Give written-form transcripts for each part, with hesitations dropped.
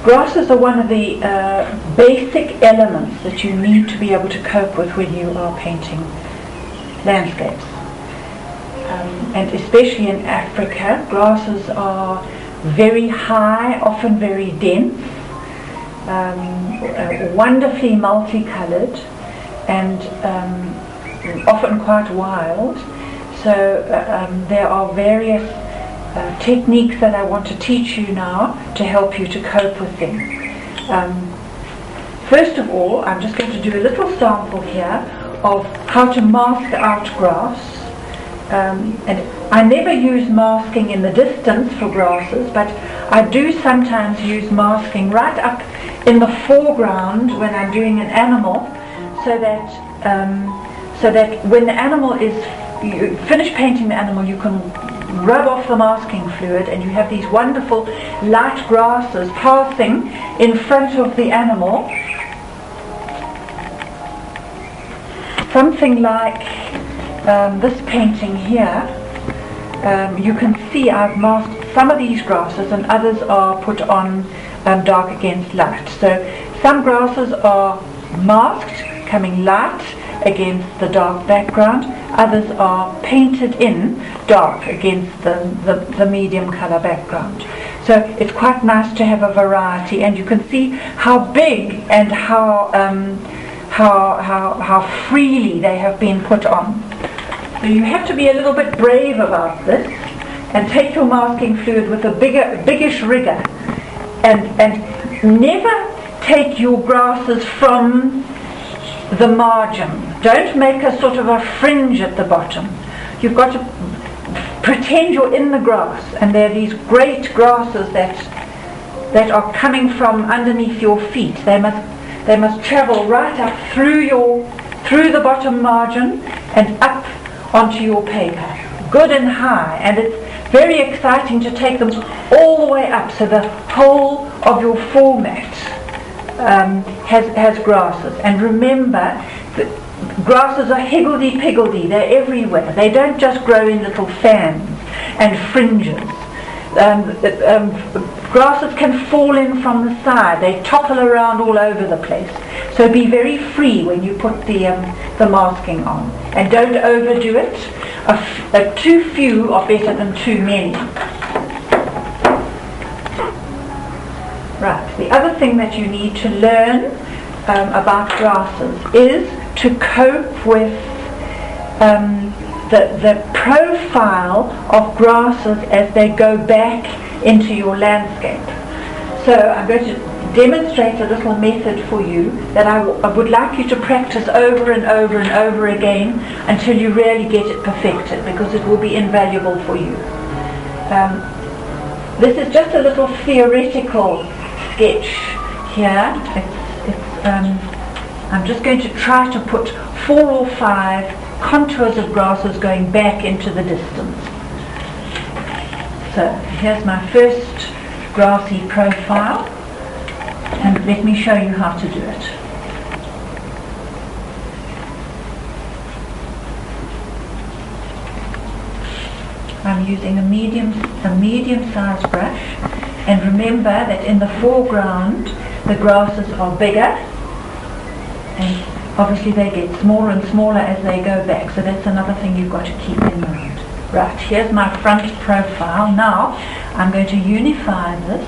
Grasses are one of the basic elements that you need to be able to cope with when you are painting landscapes. And especially in Africa, grasses are very high, often very dense, wonderfully multicolored, and often quite wild. So there are various techniques that I want to teach you now to help you to cope with them. First of all, I'm just going to do a little sample here of how to mask out grass. And I never use masking in the distance for grasses, but I do sometimes use masking right up in the foreground when I'm doing an animal, so that when the animal is, you finish painting the animal, you can rub off the masking fluid and you have these wonderful light grasses passing in front of the animal. Something like this painting here, you can see I've masked some of these grasses and others are put on dark against light. So some grasses are masked, coming light against the dark background, others are painted in dark against the medium colour background. So it's quite nice to have a variety, and you can see how big and how freely they have been put on. So you have to be a little bit brave about this and take your masking fluid with a biggish rigour, and never take your grasses from the margin. Don't make a sort of a fringe at the bottom. You've got to pretend you're in the grass, and there are these great grasses that are coming from underneath your feet. They must travel right up through the bottom margin and up onto your paper, good and high, and it's very exciting to take them all the way up, so the whole of your format has grasses. And remember that grasses are higgledy-piggledy, they're everywhere. They don't just grow in little fans and fringes. Grasses can fall in from the side, they topple around all over the place. So be very free when you put the masking on, and don't overdo it. Too few are better than too many. Right, the other thing that you need to learn about grasses is to cope with the profile of grasses as they go back into your landscape. So I'm going to demonstrate a little method for you that I would like you to practice over and over and over again until you really get it perfected, because it will be invaluable for you. This is just a little theoretical sketch here. I'm just going to try to put 4 or 5 contours of grasses going back into the distance. So here's my first grassy profile, and let me show you how to do it. I'm using a medium-sized brush, and remember that in the foreground the grasses are bigger, and obviously they get smaller and smaller as they go back, so that's another thing you've got to keep in mind. Right, here's my front profile. Now I'm going to unify this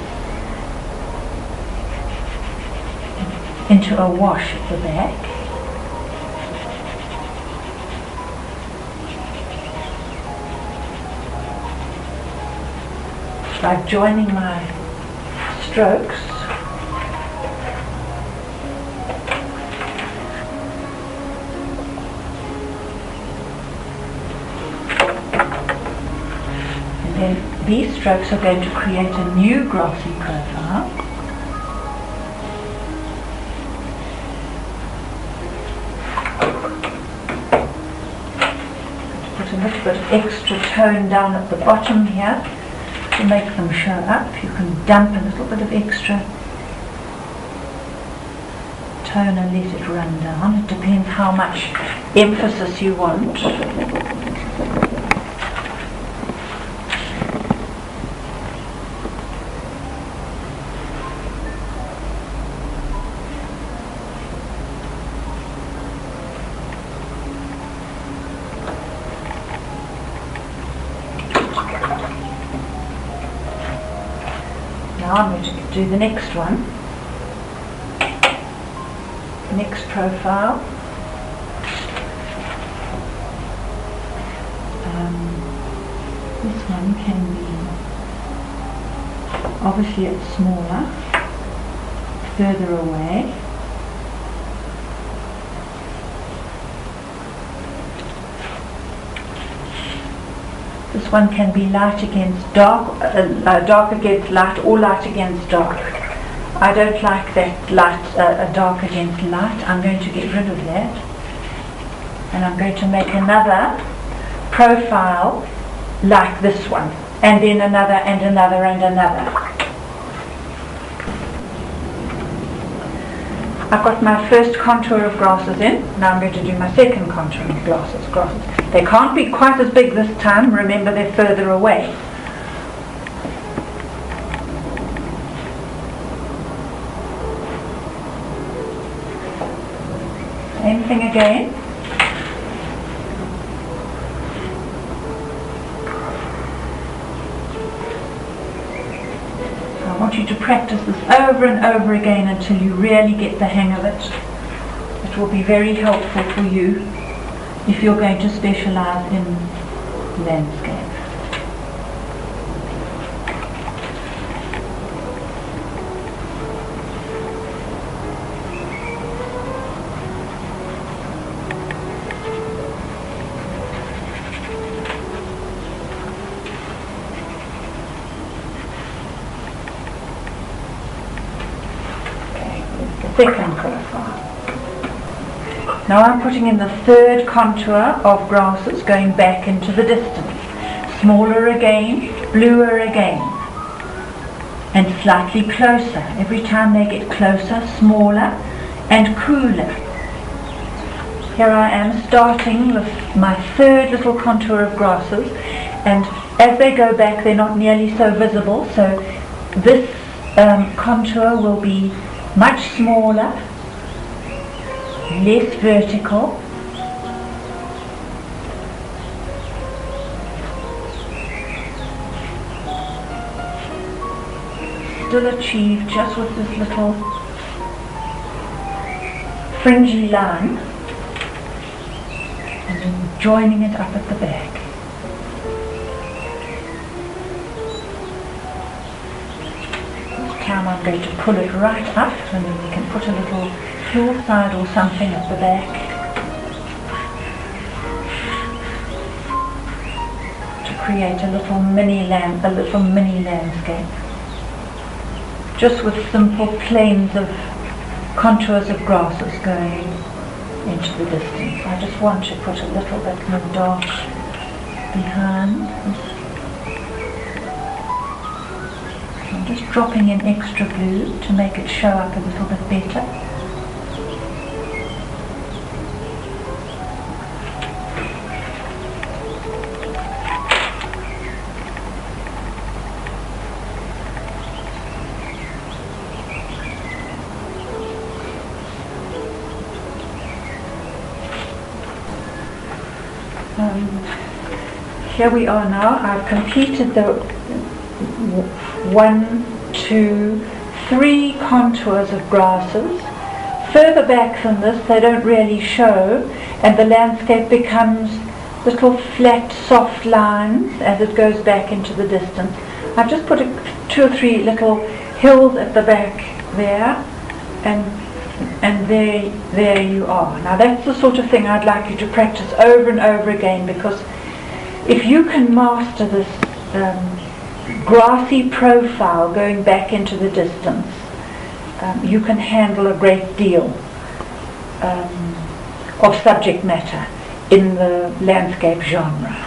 into a wash at the back. By joining my strokes. And then these strokes are going to create a new grassy profile. Put a little bit of extra tone down at the bottom here to make them show up. You can dump a little bit of extra tone and let it run down. It depends how much emphasis you want. Now I'm going to do the next one. Next profile. This one can be, obviously it's smaller, further away. This one can be light against dark, dark against light, or light against dark. I don't like that light, dark against light. I'm going to get rid of that. And I'm going to make another profile like this one. And then another and another and another. I've got my first contour of grasses in. Now I'm going to do my second contour of grasses. They can't be quite as big this time. Remember, they're further away. Same thing again. I want you to practice this over and over again until you really get the hang of it. It will be very helpful for you if you're going to specialize in landscape. Second profile. Now I'm putting in the third contour of grasses going back into the distance. Smaller again, bluer again, and slightly closer. Every time they get closer, smaller and cooler. Here I am starting with my third little contour of grasses, and as they go back they're not nearly so visible, so this contour will be much smaller, less vertical, still achieved just with this little fringy line, and then joining it up at the back. I'm going to pull it right up, and then we can put a little hillside or something at the back to create a little mini landscape, just with simple planes of contours of grasses going into the distance. I just want to put a little bit more dark behind. Just dropping in extra glue to make it show up a little bit better. Here we are now. I've completed the 1, 2, 3 contours of grasses. Further back than this they don't really show, and the landscape becomes little flat soft lines as it goes back into the distance. I've just put 2 or 3 little hills at the back there, and there you are. Now that's the sort of thing I'd like you to practice over and over again, because if you can master this grassy profile going back into the distance, you can handle a great deal of subject matter in the landscape genre.